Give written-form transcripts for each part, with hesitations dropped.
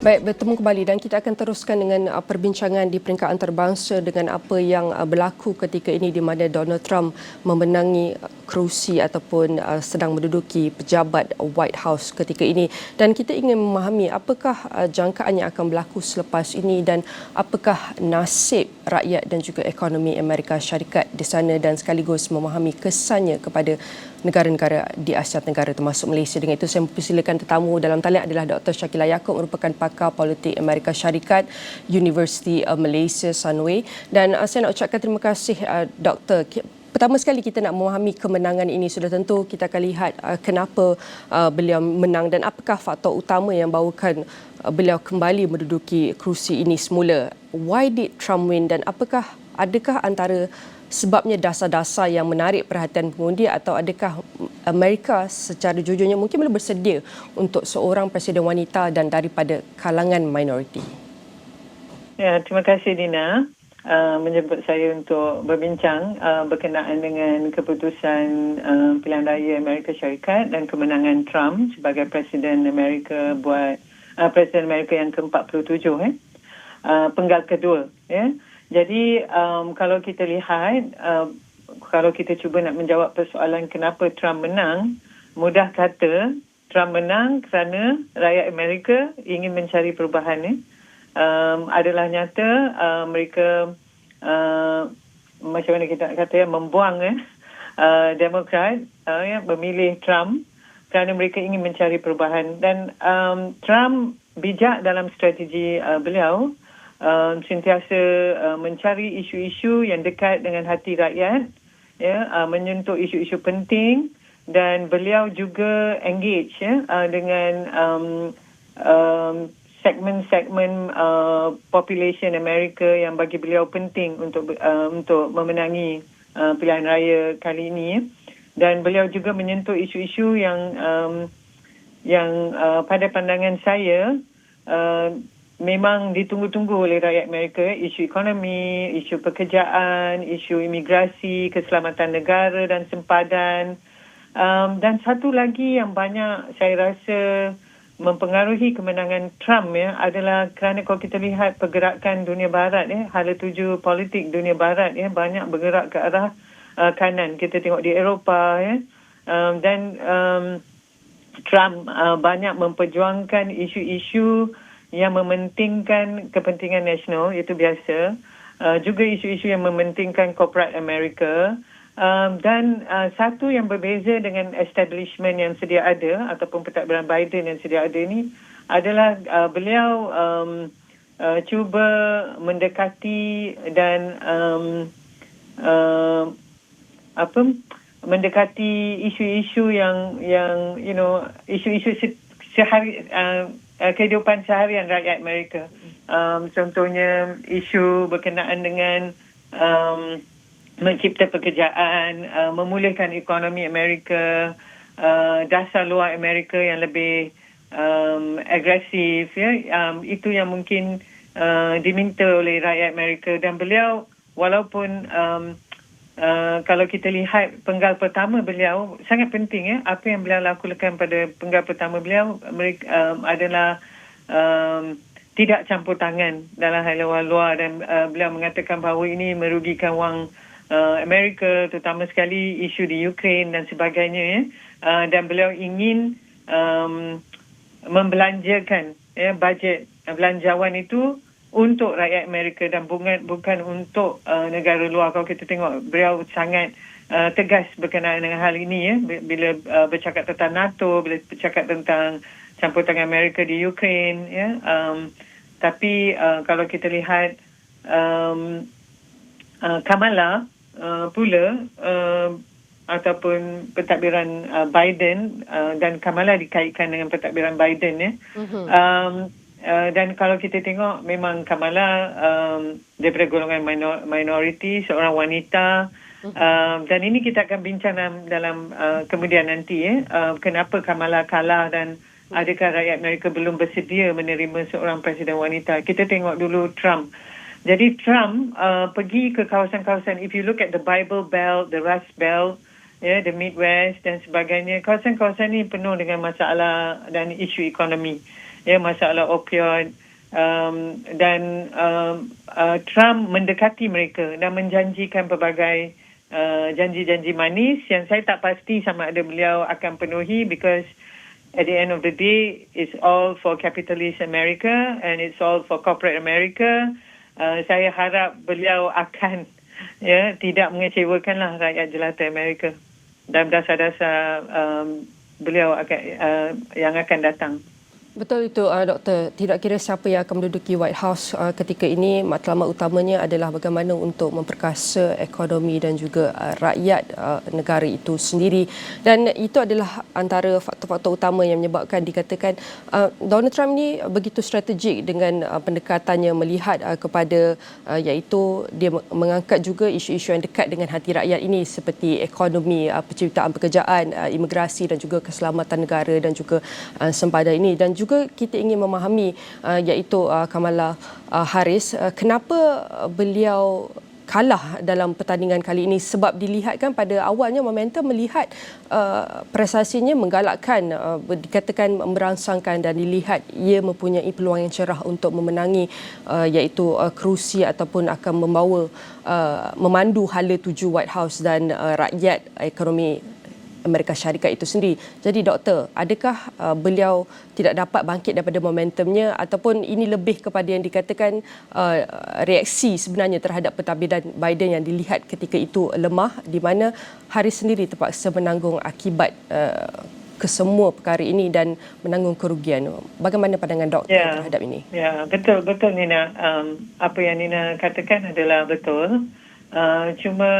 Baik, bertemu kembali dan kita akan teruskan dengan perbincangan di peringkat antarabangsa dengan apa yang berlaku ketika ini di mana Donald Trump memenangi kerusi ataupun sedang menduduki pejabat White House ketika ini. Dan kita ingin memahami apakah jangkaan yang akan berlaku selepas ini dan apakah nasib rakyat dan juga ekonomi Amerika Syarikat di sana dan sekaligus memahami kesannya kepada negara-negara di Asia Tenggara termasuk Malaysia. Dengan itu saya mempersilakan tetamu dalam talian adalah Dr. Shakila Yaakob, merupakan pakar politik Amerika Syarikat University Malaysia Sunway. Dan saya nak ucapkan terima kasih Dr. Pertama sekali kita nak memahami kemenangan ini. Sudah tentu kita akan lihat kenapa beliau menang dan apakah faktor utama yang bawakan beliau kembali menduduki kerusi ini semula. Why did Trump win dan adakah antara sebabnya dasar-dasar yang menarik perhatian pengundi atau adakah Amerika secara jujurnya mungkin belum bersedia untuk seorang presiden wanita dan daripada kalangan minoriti? Ya, terima kasih Dina menjemput saya untuk berbincang berkenaan dengan keputusan pilihan raya Amerika Syarikat dan kemenangan Trump sebagai Presiden Amerika Presiden Amerika yang ke-47 penggal kedua ya. Jadi kalau kita lihat, kalau kita cuba nak menjawab persoalan kenapa Trump menang, mudah kata Trump menang kerana rakyat Amerika ingin mencari perubahan. Adalah nyata mereka macam mana kita nak kata membuang Demokrat memilih Trump kerana mereka ingin mencari perubahan. Dan Trump bijak dalam strategi beliau. Sentiasa mencari isu-isu yang dekat dengan hati rakyat, menyentuh isu-isu penting, dan beliau juga engage dengan segmen-segmen population Amerika yang bagi beliau penting untuk memenangi pilihan raya kali ini. Dan beliau juga menyentuh isu-isu yang pada pandangan saya memang ditunggu-tunggu oleh rakyat Amerika, isu ekonomi, isu pekerjaan, isu imigrasi, keselamatan negara dan sempadan. Dan satu lagi yang banyak saya rasa mempengaruhi kemenangan Trump adalah kerana kalau kita lihat pergerakan dunia barat, hala tuju politik dunia barat banyak bergerak ke arah kanan. Kita tengok di Eropah dan Trump banyak memperjuangkan isu-isu yang mementingkan kepentingan nasional, itu biasa. Juga isu-isu yang mementingkan korporat Amerika. Dan satu yang berbeza dengan establishment yang sedia ada ataupun pentadbiran Biden yang sedia ada ini adalah beliau cuba mendekati dan mendekati isu-isu yang isu-isu sehari kehidupan seharian rakyat Amerika. Contohnya isu berkenaan dengan mencipta pekerjaan, memulihkan ekonomi Amerika, dasar luar Amerika yang lebih agresif. Itu yang mungkin diminta oleh rakyat Amerika. Dan beliau walaupun kalau kita lihat penggal pertama beliau sangat penting apa yang beliau lakukan pada penggal pertama beliau adalah tidak campur tangan dalam hal luar dan beliau mengatakan bahawa ini merugikan wang Amerika, terutama sekali isu di Ukraine dan sebagainya dan beliau ingin membelanjakan bajet belanjawan itu untuk rakyat Amerika dan bukan untuk negara luar. Kalau kita tengok beliau sangat tegas berkenaan dengan hal ini bila bercakap tentang NATO, bila bercakap tentang campur tangan Amerika di Ukraine tapi kalau kita lihat Kamala pula ataupun pentadbiran Biden dan Kamala dikaitkan dengan pentadbiran Biden dan kalau kita tengok memang Kamala daripada golongan minoriti, seorang wanita dan ini kita akan bincang dalam kemudian nanti kenapa Kamala kalah dan adakah rakyat Amerika belum bersedia menerima seorang presiden wanita. Kita tengok dulu Trump. Jadi Trump pergi ke kawasan-kawasan, if you look at the Bible Belt, the Rust Belt, the Midwest dan sebagainya, kawasan-kawasan ini penuh dengan masalah dan isu ekonomi. ya, masalah opioid, dan Trump mendekati mereka dan menjanjikan pelbagai janji-janji manis yang saya tak pasti sama ada beliau akan penuhi, because at the end of the day it's all for capitalist America and it's all for corporate America. Saya harap beliau akan tidak mengecewakanlah rakyat jelata Amerika dan dasar-dasar beliau akan yang akan datang. Betul itu, Doktor. Tidak kira siapa yang akan menduduki White House ketika ini, matlamat utamanya adalah bagaimana untuk memperkasa ekonomi dan juga rakyat negara itu sendiri. Dan itu adalah antara faktor-faktor utama yang menyebabkan dikatakan Donald Trump ni begitu strategik dengan pendekatannya, melihat kepada iaitu dia mengangkat juga isu-isu yang dekat dengan hati rakyat ini seperti ekonomi, penciptaan pekerjaan, imigrasi dan juga keselamatan negara dan juga sempadan ini. Dan juga kita ingin memahami iaitu Kamala Harris, kenapa beliau kalah dalam pertandingan kali ini, sebab dilihatkan pada awalnya momentum melihat prestasinya menggalakkan, dikatakan merangsangkan dan dilihat ia mempunyai peluang yang cerah untuk memenangi iaitu kerusi ataupun akan membawa memandu hala tuju White House dan rakyat ekonomi Amerika Syarikat itu sendiri. Jadi Doktor, adakah beliau tidak dapat bangkit daripada momentumnya ataupun ini lebih kepada yang dikatakan reaksi sebenarnya terhadap pentadbiran Biden yang dilihat ketika itu lemah, di mana Harris sendiri terpaksa menanggung akibat kesemua perkara ini dan menanggung kerugian. Bagaimana pandangan Doktor terhadap ini? Ya, betul Nina. Apa yang Nina katakan adalah betul. Cuma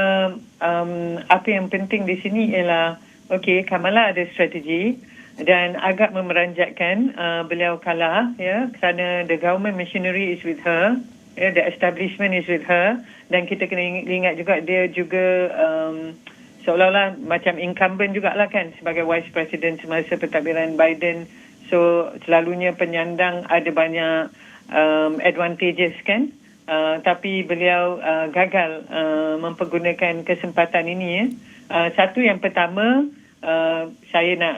apa yang penting di sini ialah Kamala ada strategi dan agak memeranjatkan beliau kalah, kerana the government machinery is with her, the establishment is with her, dan kita kena ingat juga dia juga seolah-olah macam incumbent jugalah kan sebagai vice president semasa pentadbiran Biden, so selalunya penyandang ada banyak advantages kan. Tapi beliau gagal mempergunakan kesempatan ini. Satu yang pertama saya nak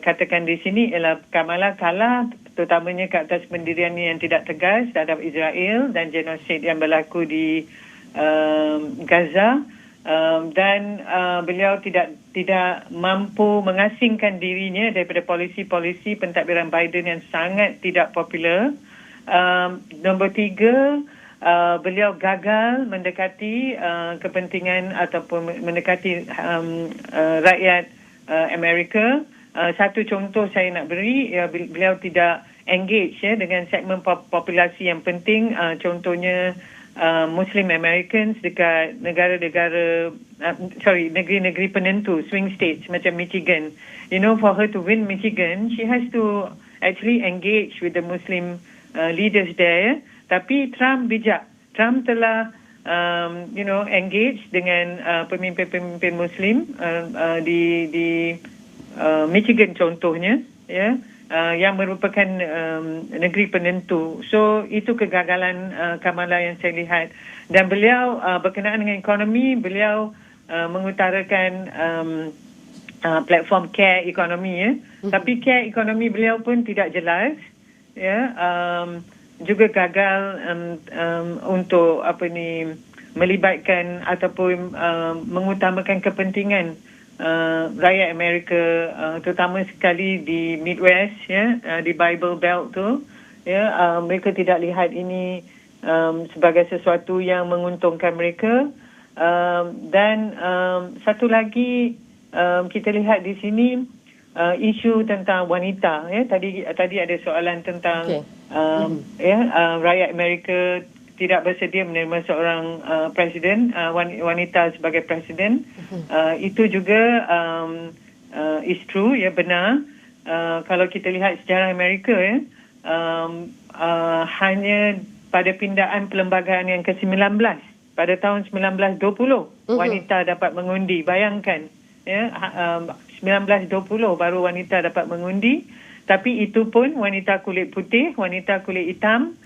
katakan di sini ialah Kamala kalah terutamanya ke atas pendiriannya yang tidak tegas terhadap Israel dan genosid yang berlaku di Gaza, dan beliau tidak mampu mengasingkan dirinya daripada polisi-polisi pentadbiran Biden yang sangat tidak popular. Nombor 3, beliau gagal mendekati kepentingan ataupun mendekati rakyat Amerika. Satu contoh saya nak beri, beliau tidak engage dengan segmen populasi yang penting, contohnya Muslim Americans dekat negeri-negeri penentu, swing states macam Michigan. For her to win Michigan, she has to actually engage with the Muslim leaders there. Tapi Trump bijak. Trump telah engage dengan pemimpin-pemimpin Muslim di Michigan contohnya, yang merupakan negeri penentu. So itu kegagalan Kamala yang saya lihat. Dan beliau berkenaan dengan ekonomi, beliau mengutarakan platform care ekonomi, tapi care ekonomi beliau pun tidak jelas, juga gagal untuk melibatkan ataupun mengutamakan kepentingan rakyat Amerika, terutama sekali di Midwest, di Bible Belt tu, mereka tidak lihat ini sebagai sesuatu yang menguntungkan mereka. Dan satu lagi kita lihat di sini isu tentang wanita, tadi ada soalan tentang rakyat Amerika tidak bersedia menerima seorang presiden, wanita sebagai presiden. Itu juga is true, benar. Kalau kita lihat sejarah Amerika, hanya pada pindaan perlembagaan yang ke-19 pada tahun 1920 wanita dapat mengundi. Bayangkan, 1920 baru wanita dapat mengundi, tapi itu pun wanita kulit putih, wanita kulit hitam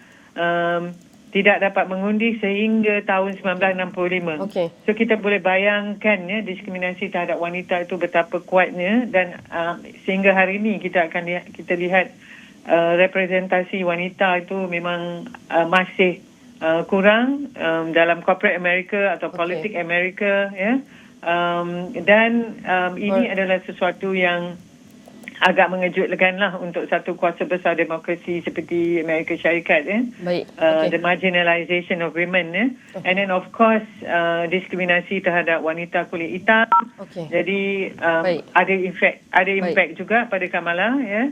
tidak dapat mengundi sehingga tahun 1965. So kita boleh bayangkan diskriminasi terhadap wanita itu betapa kuatnya, dan sehingga hari ini kita lihat representasi wanita itu memang masih kurang dalam corporate Amerika atau politik Amerika, ya. Dan ini adalah sesuatu yang agak mengejutkanlah untuk satu kuasa besar demokrasi seperti Amerika Syarikat, ya. Baik. The marginalization of women, ya. And then of course diskriminasi terhadap wanita kulit hitam. Jadi ada impact juga pada Kamala, ya.